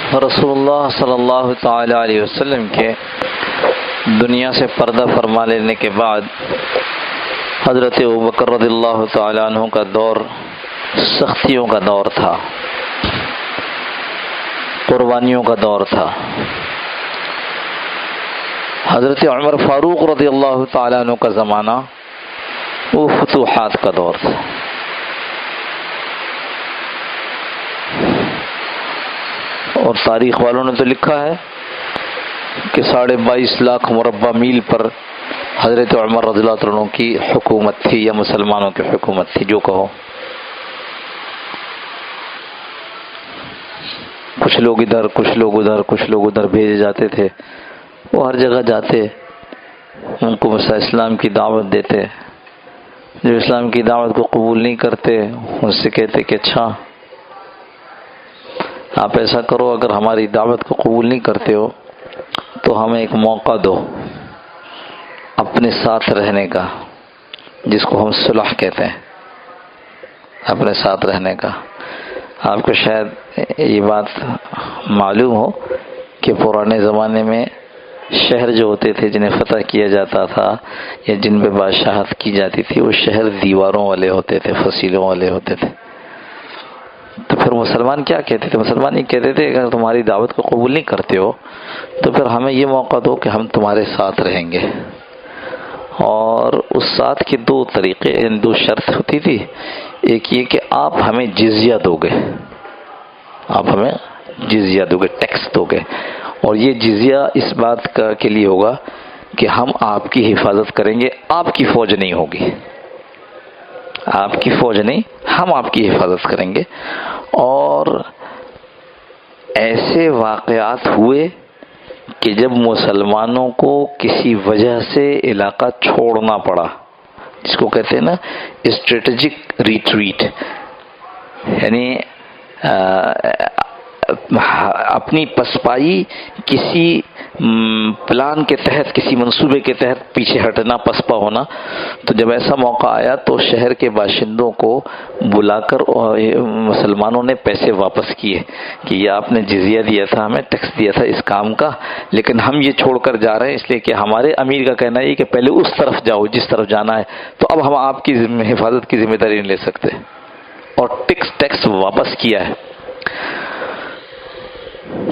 رسول اللہ صلی اللہ تعالی علیہ وسلم کے دنیا سے پردہ فرما لینے کے بعد حضرت ابوبکر رضی اللہ تعالی عنہ کا دور سختیوں کا دور تھا، قربانیوں کا دور تھا۔ حضرت عمر فاروق رضی اللہ تعالی عنہ کا زمانہ وہ فتوحات کا دور تھا۔ اور تاریخ والوں نے تو لکھا ہے کہ 22.5 لاکھ مربع میل پر حضرت عمر رضی اللہ عنہ کی حکومت تھی، یا مسلمانوں کی حکومت تھی، جو کہو۔ کچھ لوگ ادھر، کچھ لوگ ادھر، کچھ لوگ ادھر بھیجے جاتے تھے۔ وہ ہر جگہ جاتے، ان کو بس اسلام کی دعوت دیتے۔ جو اسلام کی دعوت کو قبول نہیں کرتے ان سے کہتے کہ اچھا آپ ایسا کرو، اگر ہماری دعوت کو قبول نہیں کرتے ہو تو ہمیں ایک موقع دو اپنے ساتھ رہنے کا، جس کو ہم صلح کہتے ہیں، اپنے ساتھ رہنے کا۔ آپ کو شاید یہ بات معلوم ہو کہ پرانے زمانے میں شہر جو ہوتے تھے جنہیں فتح کیا جاتا تھا یا جن پہ بادشاہت کی جاتی تھی، وہ شہر دیواروں والے ہوتے تھے، فصیلوں والے ہوتے تھے۔ تو پھر مسلمان کیا کہتے تھے؟ مسلمان یہ کہتے تھے کہ اگر تمہاری دعوت کو قبول نہیں کرتے ہو تو پھر ہمیں یہ موقع دو کہ ہم تمہارے ساتھ رہیں گے۔ اور اس ساتھ کے دو طریقے، دو شرط ہوتی تھی۔ ایک یہ کہ آپ ہمیں جزیہ دو گے، آپ ہمیں جزیہ دو گے، ٹیکس دو گے، اور یہ جزیہ اس بات کے لیے ہوگا کہ ہم آپ کی حفاظت کریں گے، آپ کی فوج نہیں ہوگی، آپ کی فوج نہیں، ہم آپ کی حفاظت کریں گے۔ اور ایسے واقعات ہوئے کہ جب مسلمانوں کو کسی وجہ سے علاقہ چھوڑنا پڑا، جس کو کہتے ہیں نا اسٹریٹجک ریٹریٹ، یعنی اپنی پسپائی کسی پلان کے تحت، کسی منصوبے کے تحت پیچھے ہٹنا، پسپا ہونا۔ تو جب ایسا موقع آیا تو شہر کے باشندوں کو بلا کر مسلمانوں نے پیسے واپس کیے کہ یہ آپ نے جزیہ دیا تھا، ہمیں ٹیکس دیا تھا اس کام کا، لیکن ہم یہ چھوڑ کر جا رہے ہیں اس لیے کہ ہمارے امیر کا کہنا ہے کہ پہلے اس طرف جاؤ جس طرف جانا ہے، تو اب ہم آپ کی حفاظت کی ذمہ داری نہیں لے سکتے، اور ٹیکس واپس کیا ہے۔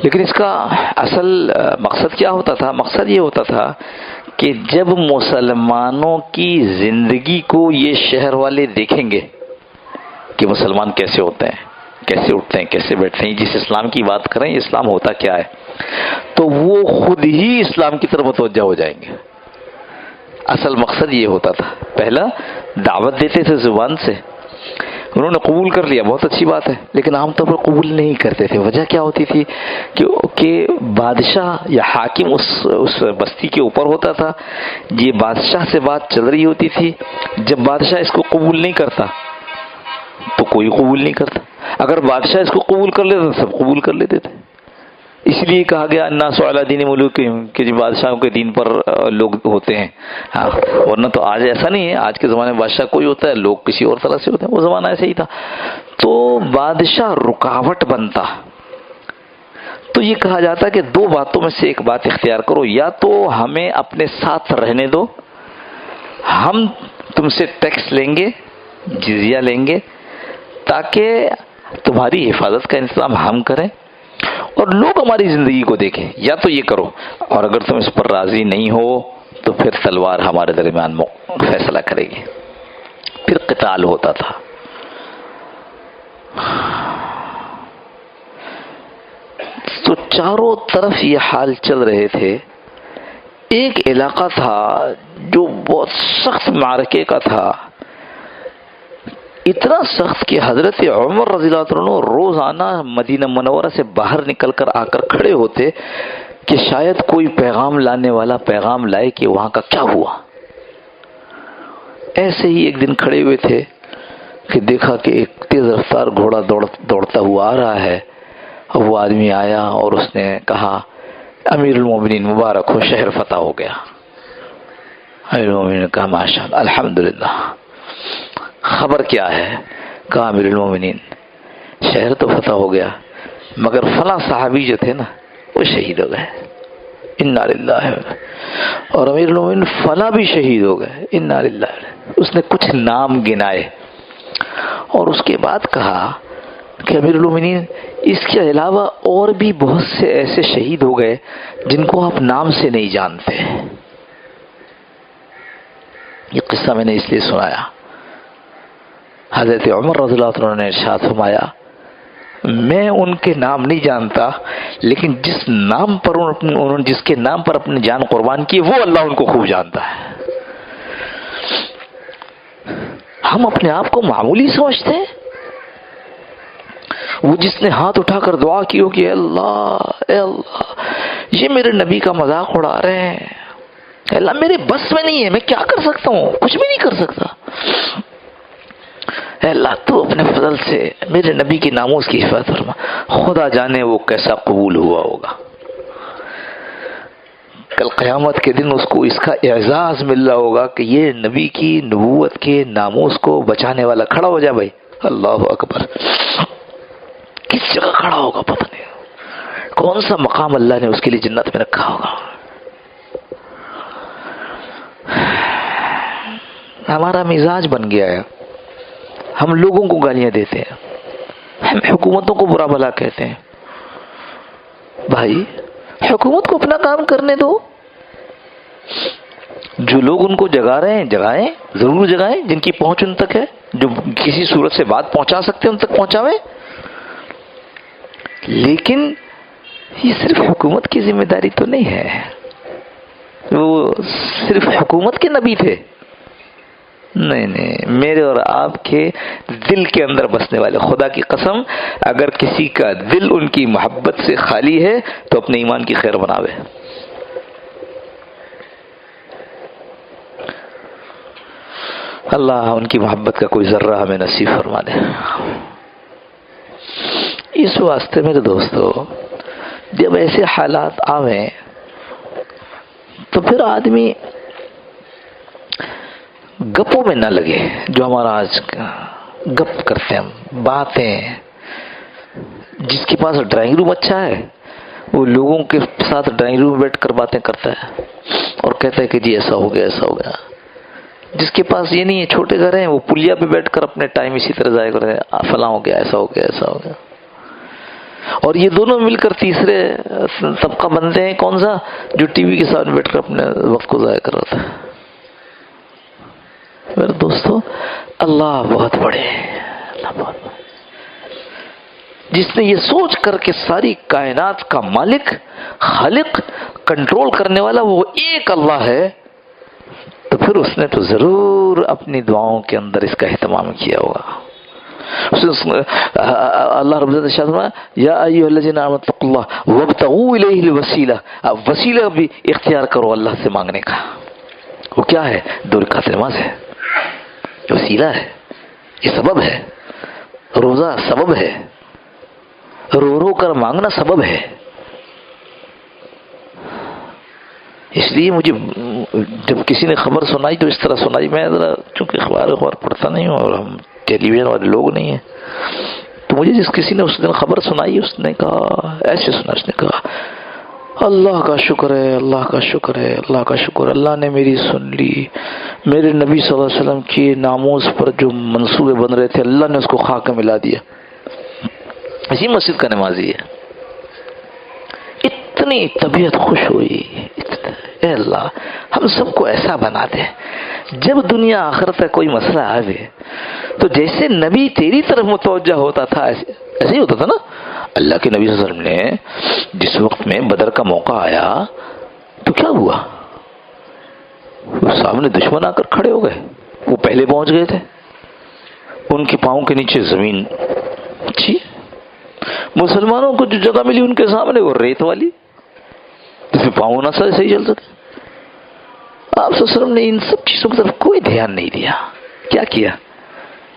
لیکن اس کا اصل مقصد کیا ہوتا تھا؟ مقصد یہ ہوتا تھا کہ جب مسلمانوں کی زندگی کو یہ شہر والے دیکھیں گے کہ مسلمان کیسے ہوتے ہیں، کیسے اٹھتے ہیں، کیسے بیٹھتے ہیں، جس اسلام کی بات کریں یہ اسلام ہوتا کیا ہے، تو وہ خود ہی اسلام کی طرف متوجہ ہو جائیں گے۔ اصل مقصد یہ ہوتا تھا۔ پہلا دعوت دیتے تھے زبان سے، انہوں نے قبول کر لیا، بہت اچھی بات ہے، لیکن عام طور پر قبول نہیں کرتے تھے۔ وجہ کیا ہوتی تھی کہ بادشاہ یا حاکم اس بستی کے اوپر ہوتا تھا، یہ بادشاہ سے بات چل رہی ہوتی تھی، جب بادشاہ اس کو قبول نہیں کرتا تو کوئی قبول نہیں کرتا، اگر بادشاہ اس کو قبول کر لیتا تو سب قبول کر لیتے تھے۔ اس لیے کہا گیا الناس علی دین ملوکہم، کہ جو بادشاہوں کے دین پر لوگ ہوتے ہیں۔ ہاں، ورنہ تو آج ایسا نہیں ہے، آج کے زمانے میں بادشاہ کوئی ہوتا ہے، لوگ کسی اور طرح سے ہوتے ہیں، وہ زمانہ ایسے ہی تھا۔ تو بادشاہ رکاوٹ بنتا، تو یہ کہا جاتا کہ دو باتوں میں سے ایک بات اختیار کرو، یا تو ہمیں اپنے ساتھ رہنے دو، ہم تم سے ٹیکس لیں گے، جزیہ لیں گے، تاکہ تمہاری حفاظت کا انتظام ہم کریں اور لوگ ہماری زندگی کو دیکھیں، یا تو یہ کرو، اور اگر تم اس پر راضی نہیں ہو تو پھر تلوار ہمارے درمیان فیصلہ کرے گی۔ پھر قتال ہوتا تھا۔ تو چاروں طرف یہ حال چل رہے تھے۔ ایک علاقہ تھا جو بہت سخت معرکے کا تھا، اتنا سخت کہ حضرت عمر رضی اللہ عنہ روزانہ مدینہ منورہ سے باہر نکل کر آ کر کھڑے ہوتے کہ شاید کوئی پیغام لانے والا پیغام لائے کہ وہاں کا کیا ہوا۔ ایسے ہی ایک دن کھڑے ہوئے تھے کہ دیکھا کہ ایک تیز رفتار گھوڑا دوڑتا ہوا آ رہا ہے۔ وہ آدمی آیا اور اس نے کہا امیر المومنین مبارک ہو، شہر فتح ہو گیا۔ امیر المومنین نے کہا ماشاءاللہ الحمدللہ، خبر کیا ہے؟ کہا امیر المومنین شہر تو فتح ہو گیا، مگر فلاں صحابی جو تھے نا وہ شہید ہو گئے، انا للہ، اور امیر المومنین فلاں بھی شہید ہو گئے، انا للہ۔ اس نے کچھ نام گنائے اور اس کے بعد کہا کہ امیر المومنین اس کے علاوہ اور بھی بہت سے ایسے شہید ہو گئے جن کو آپ نام سے نہیں جانتے۔ یہ قصہ میں نے اس لیے سنایا، حضرت عمر رضی اللہ عنہ نے ارشاد فرمایا میں ان کے نام نہیں جانتا، لیکن جس کے نام پر اپنی جان قربان کی وہ اللہ ان کو خوب جانتا ہے۔ ہم اپنے آپ کو معمولی سمجھتے ہیں، وہ جس نے ہاتھ اٹھا کر دعا کی ہو کہ اے اللہ یہ میرے نبی کا مذاق اڑا رہے ہیں، اے اللہ میرے بس میں نہیں ہے، میں کیا کر سکتا ہوں، کچھ بھی نہیں کر سکتا، اے اللہ تو اپنے فضل سے میرے نبی کی ناموز کی حفاظت فرما، خدا جانے وہ کیسا قبول ہوا ہوگا۔ کل قیامت کے دن اس کو اس کا اعزاز مل رہا ہوگا کہ یہ نبی کی نبوت کے ناموز کو بچانے والا کھڑا ہو جائے۔ بھائی اللہ اکبر، کس جگہ کھڑا ہوگا پتہ نہیں، کون سا مقام اللہ نے اس کے لیے جنت میں رکھا ہوگا۔ ہمارا مزاج بن گیا ہے، ہم لوگوں کو گالیاں دیتے ہیں، ہم حکومتوں کو برا بھلا کہتے ہیں۔ بھائی حکومت کو اپنا کام کرنے دو، جو لوگ ان کو جگا رہے ہیں جگائیں، ضرور جگائیں، جن کی پہنچ ان تک ہے، جو کسی صورت سے بات پہنچا سکتے ہیں ان تک پہنچاویں، لیکن یہ صرف حکومت کی ذمہ داری تو نہیں ہے۔ وہ صرف حکومت کے نبی تھے؟ نہیں، میرے اور آپ کے دل کے اندر بسنے والے، خدا کی قسم اگر کسی کا دل ان کی محبت سے خالی ہے تو اپنے ایمان کی خیر بناوے۔ اللہ ان کی محبت کا کوئی ذرہ ہمیں نصیب فرما دے۔ اس واسطے میرے دوستو جب ایسے حالات آویں تو پھر آدمی گپوں میں نہ لگے، جو ہمارا آج گپ کرتے ہیں، باتیں، جس کے پاس ڈرائنگ روم اچھا ہے وہ لوگوں کے ساتھ ڈرائنگ روم میں بیٹھ کر باتیں کرتا ہے اور کہتا ہے کہ جی ایسا ہو گیا ایسا ہو گیا۔ جس کے پاس یہ نہیں ہے، چھوٹے گھر ہیں، وہ پلیا پہ بیٹھ کر اپنے ٹائم اسی طرح ضائع کر رہے ہیں، فلاں ہو گیا ایسا ہو گیا ایسا ہو گیا۔ اور یہ دونوں مل کر تیسرے طبقہ بنتے ہیں، کون سا؟ جو ٹی وی کے ساتھ بیٹھ کر اپنے وقت کو ضائع کر رہا تھا۔ میرے دوستو اللہ بہت بڑے، اللہ بہت بڑے، جس نے یہ سوچ کر کے ساری کائنات کا مالک، خالق، کنٹرول کرنے والا وہ ایک اللہ ہے، تو پھر اس نے تو ضرور اپنی دعاؤں کے اندر اس کا اہتمام کیا ہوگا۔ اللہ رب العزت ارشاد فرمایا یا ایھا الذین آمنوا اتقوا اللہ وابتغوا الیہ الوسیلہ، اب وسیلہ بھی اختیار کرو اللہ سے مانگنے کا۔ وہ کیا ہے؟ 2 رکعت نماز ہے، وسیلہ ہے، یہ سبب ہے، روزہ سبب ہے، رو رو کر مانگنا سبب ہے۔ اس لیے مجھے جب کسی نے خبر سنائی تو اس طرح سنائی، میں ذرا چونکہ اخبار پڑھتا نہیں ہوں اور ہم ٹیلی ویژن والے لوگ نہیں ہیں، تو مجھے جس کسی نے اس دن خبر سنائی اس نے کہا ایسے سنا، اس نے کہا اللہ کا شکر ہے، اللہ کا شکر ہے، اللہ کا شکر، اللہ نے میری سن لی، میرے نبی صلی اللہ علیہ وسلم کی ناموز پر جو منصوبے بن رہے تھے اللہ نے اس کو خاک میں ملا دیا۔ اسی مسجد کا نمازی ہے، اتنی طبیعت خوش ہوئی، اے اللہ ہم سب کو ایسا بنا دے جب دنیا آخرت کا کوئی مسئلہ آئے تو جیسے نبی تیری طرف متوجہ ہوتا تھا ایسے ہی ہوتا تھا نا۔ اللہ کے نبی صلی اللہ علیہ وسلم نے جس وقت میں بدر کا موقع آیا تو کیا ہوا؟ وہ سامنے دشمن آ کر کھڑے ہو گئے، وہ پہلے پہنچ گئے تھے، ان کے پاؤں کے نیچے زمین اچھی، مسلمانوں کو جو جگہ ملی ان کے سامنے وہ ریت والی، جس میں پاؤں نہ صحیح چل سکے۔ آپ صلی اللہ علیہ وسلم نے ان سب چیزوں کی طرف کوئی دھیان نہیں دیا۔ کیا کیا؟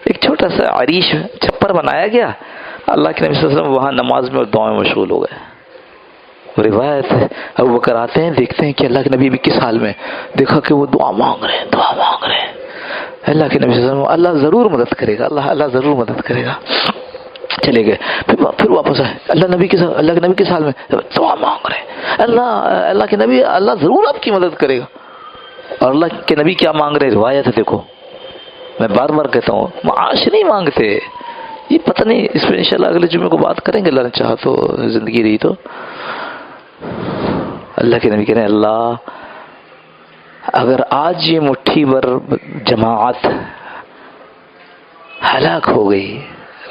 ایک چھوٹا سا عریش چھپر بنایا گیا، اللہ کے نبی صلی اللہ علیہ وسلم وہاں نماز میں اور دعا میں مشغول ہو گئے۔ روایت ہے ابو بکر آتے ہیں، دیکھتے ہیں کہ اللہ کے نبی بھی کس حال میں، دیکھا کہ وہ دعا مانگ رہے ہیں، دعا مانگ رہے ہیں۔ اللہ کے نبی صلی اللہ علیہ وسلم اللہ ضرور مدد کرے گا، اللہ ضرور مدد کرے گا۔ چلے گئے، پھر واپس آئے، اللہ کے نبی کے سال میں دعا مانگ رہے، اللہ کے نبی، اللہ ضرور آپ کی مدد کرے گا. اور اللہ کے نبی کیا مانگ رہے؟ روایت ہے دیکھو، میں بار بار کہتا ہوں معاش نہیں مانگتے. یہ پتہ نہیں، اس پہ انشاءاللہ اگلے جمعے کو بات کریں گے، اللہ نے چاہا تو، زندگی رہی تو. اللہ کے نبی کہہ رہے ہیں اللہ اگر آج یہ مٹھی بھر جماعت ہلاک ہو گئی،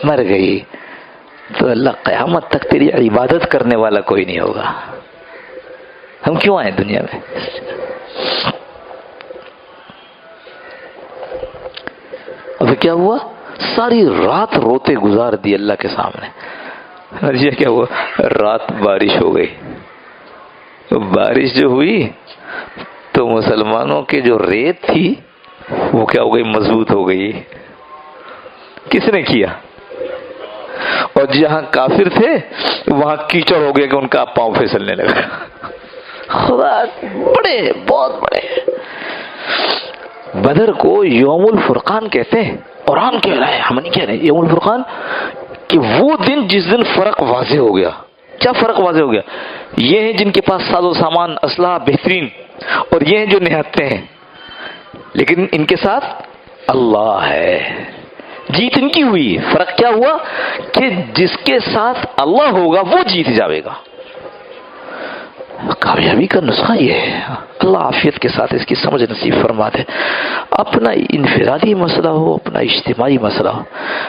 مر گئی، تو اللہ قیامت تک تیری عبادت کرنے والا کوئی نہیں ہوگا. ہم کیوں آئے دنیا میں؟ اب کیا ہوا؟ ساری رات روتے گزار دی اللہ کے سامنے. اور یہ کیا ہوا؟ رات بارش ہو گئی. بارش جو ہوئی تو مسلمانوں کے جو ریت تھی وہ کیا ہو گئی؟ مضبوط ہو گئی. کس نے کیا؟ اور جہاں کافر تھے وہاں کیچڑ ہو گیا کہ ان کا پاؤں پھسلنے لگا. خدا بڑے، بہت بڑے. بدر کو یوم الفرقان کہتے ہیں، قرآن کہہ رہا ہے، ہم نہیں کہہ رہے. یوم الفرقان کہ وہ دن جس دن فرق واضح ہو گیا. کیا فرق واضح ہو گیا؟ یہ ہیں جن کے پاس ساز و سامان، اسلحہ بہترین، اور یہ ہیں جو نہتے ہیں، لیکن ان کے ساتھ اللہ ہے. جیت ان کی ہوئی. فرق کیا ہوا کہ جس کے ساتھ اللہ ہوگا وہ جیت جاوے گا. کامیابی کا نسخہ یہ ہے. اللہ عافیت کے ساتھ اس کی سمجھ نصیب فرما دے. اپنا انفرادی مسئلہ ہو، اپنا اجتماعی مسئلہ ہو،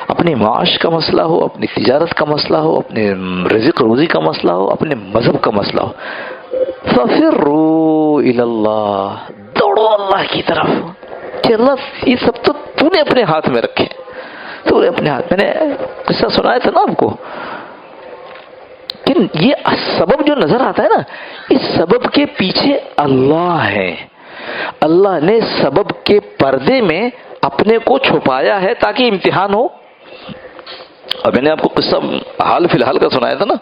اپنے معاش کا مسئلہ ہو، اپنی تجارت کا مسئلہ ہو، اپنے رزق روزی کا مسئلہ ہو، اپنے مذہب کا مسئلہ ہو، فَفِرُّوا إِلَى اللَّهِ، دوڑو اللہ کی طرف کہ اللہ یہ سب تو نے اپنے ہاتھ میں رکھے. تو نے اپنے ہاتھ. میں نے قصہ سنایا تھا نا آپ کو، یہ سبب جو نظر آتا ہے نا، اس سبب کے پیچھے اللہ ہے. اللہ نے سبب کے پردے میں اپنے کو چھپایا ہے تاکہ امتحان ہو. اور میں نے آپ کو قصہ حال فی الحال کا سنایا تھا نا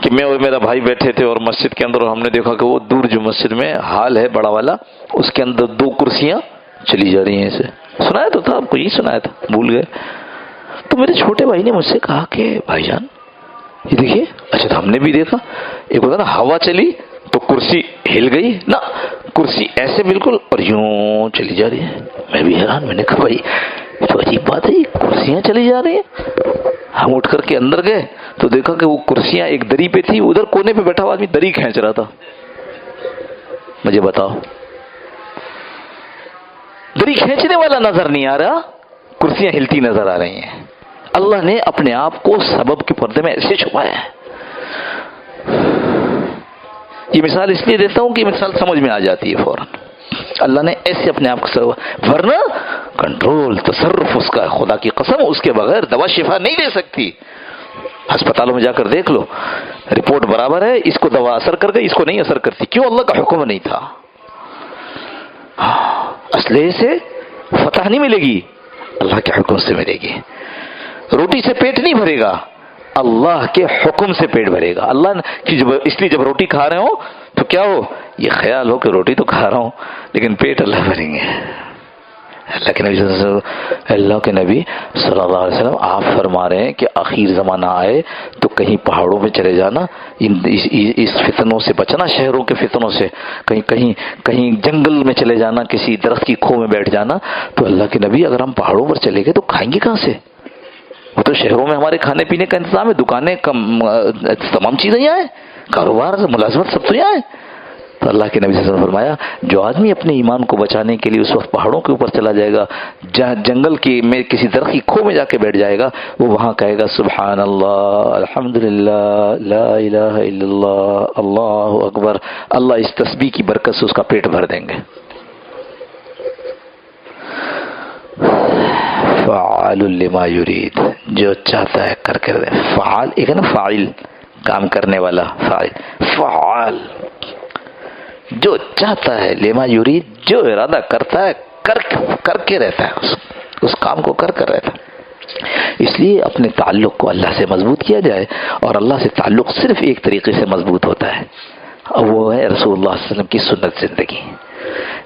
کہ میں اور میرا بھائی بیٹھے تھے اور مسجد کے اندر، اور ہم نے دیکھا کہ وہ دور جو مسجد میں ہال ہے بڑا والا، اس کے اندر 2 کرسیاں چلی جا رہی ہیں. اسے سنایا تو تھا آپ کو، یہی سنایا تھا، بھول گئے. تو میرے چھوٹے بھائی نے مجھ سے کہا کہ بھائی جان یہ دیکھیے. اچھا تو ہم نے بھی دیکھا، ایک ہوتا نا ہوا چلی تو کرسی ہل گئی نا، کرسی ایسے بالکل اور یوں چلی جا رہی ہے. میں بھی حیران، میں نے کہا بھائی تو عجیب بات ہے، کرسیاں چلی جا رہی ہیں. ہم اٹھ کر کے اندر گئے تو دیکھا کہ وہ کرسیاں ایک دری پہ تھی، ادھر کونے پہ بیٹھا ہوا آدمی دری کھینچ رہا تھا. مجھے بتاؤ، دری کھینچنے والا نظر نہیں آ رہا، کرسیاں ہلتی نظر آ رہی ہیں. اللہ نے اپنے آپ کو سبب کے پردے میں ایسے چھپایا ہے. یہ مثال اس لیے دیتا ہوں کہ مثال سمجھ میں آ جاتی ہے فوراً. اللہ نے ایسے اپنے آپ کو، ورنہ کنٹرول، تصرف اس کا، خدا کی قسم اس کے بغیر دوا شفا نہیں دے سکتی. ہسپتالوں میں جا کر دیکھ لو، رپورٹ برابر ہے، اس کو دوا اثر کر گئی، اس کو نہیں اثر کرتی. کیوں؟ اللہ کا حکم نہیں تھا. اسلحے سے فتح نہیں ملے گی، اللہ کے حکم سے ملے گی. روٹی سے پیٹ نہیں بھرے گا، اللہ کے حکم سے پیٹ بھرے گا. اللہ کی اس لیے جب روٹی کھا رہے ہو تو کیا ہو، یہ خیال ہو کہ روٹی تو کھا رہا ہوں لیکن پیٹ اللہ بھریں گے. اللہ کے نبی صلی اللہ علیہ وسلم آپ فرما رہے ہیں کہ آخر زمانہ آئے تو کہیں پہاڑوں میں چلے جانا، اس فتنوں سے بچنا، شہروں کے فتنوں سے. کہیں جنگل میں چلے جانا، کسی درخت کی کھو میں بیٹھ جانا. تو اللہ کے نبی اگر ہم پہاڑوں پر چلے گئے تو کھائیں گے کہاں سے؟ وہ تو شہروں میں ہمارے کھانے پینے کا انتظام ہے، دکانیں، تمام چیزیں یہاں ہیں، کاروبار، ملازمت سب تو یہاں ہے. تو اللہ کے نبی صلی اللہ علیہ وسلم نے فرمایا جو آدمی اپنے ایمان کو بچانے کے لیے اس وقت پہاڑوں کے اوپر چلا جائے گا، جنگل کی میں کسی درخت کی کھو میں جا کے بیٹھ جائے گا، وہ وہاں کہے گا سبحان اللہ، الحمدللہ، لا الہ الا اللہ، اللہ اکبر. اللہ اس تسبیح کی برکت سے اس کا پیٹ بھر دیں گے. فعال لما یرید، جو چاہتا ہے کر کے دے. فعال ایک ہے نا، فاعل کام کرنے والا، فعال جو چاہتا ہے، لما یرید جو ارادہ کرتا ہے کر کے رہتا ہے، اس کام کو کر کر رہتا ہے. اس لیے اپنے تعلق کو اللہ سے مضبوط کیا جائے، اور اللہ سے تعلق صرف ایک طریقے سے مضبوط ہوتا ہے، اور وہ ہے رسول اللہ صلی اللہ علیہ وسلم کی سنت زندگی.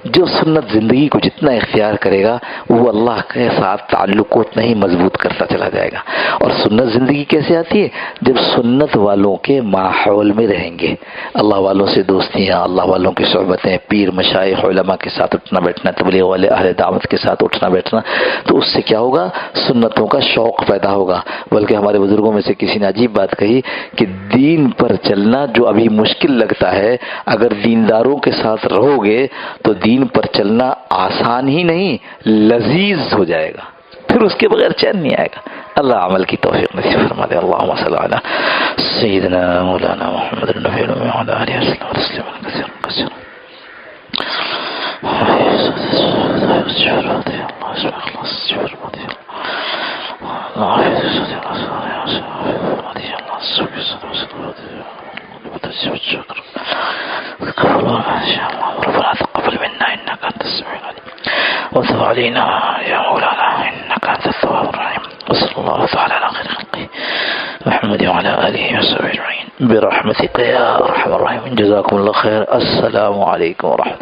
جو سنت زندگی کو جتنا اختیار کرے گا وہ اللہ کے ساتھ تعلق کو اتنا ہی مضبوط کرتا چلا جائے گا. اور سنت زندگی کیسے آتی ہے؟ جب سنت والوں کے ماحول میں رہیں گے، اللہ والوں سے دوستیاں، اللہ والوں کی صحبتیں، پیر مشائخ علماء کے ساتھ اٹھنا بیٹھنا، تبلیغ والے اہل دعوت کے ساتھ اٹھنا بیٹھنا، تو اس سے کیا ہوگا؟ سنتوں کا شوق پیدا ہوگا۔ بلکہ ہمارے بزرگوں میں سے کسی نے عجیب بات کہی کہ دین پر چلنا جو ابھی مشکل لگتا ہے، اگر دینداروں کے ساتھ رہو گے تو دین پر چلنا آسان ہی نہیں، لذیذ ہو جائے گا، پھر اس کے بغیر چین نہیں آئے گا۔ اللہ عمل کی توفیق نصیب فرما دے۔ اللہم صلی علی سیدنا مولانا محمد النبی الامی وعلی آلہ وصحبہ وسلم کثیرا کثیرا۔ ربنا تقبل منا انك انت السميع العليم وتب علينا يا مولانا انك انت التواب الرحيم وصلى الله تعالى على خير خلقه محمد وعلى اله وصحبه اجمعين برحمتك يا ارحم الراحمين۔ جزاكم الله خير۔ السلام عليكم ورحمة الله۔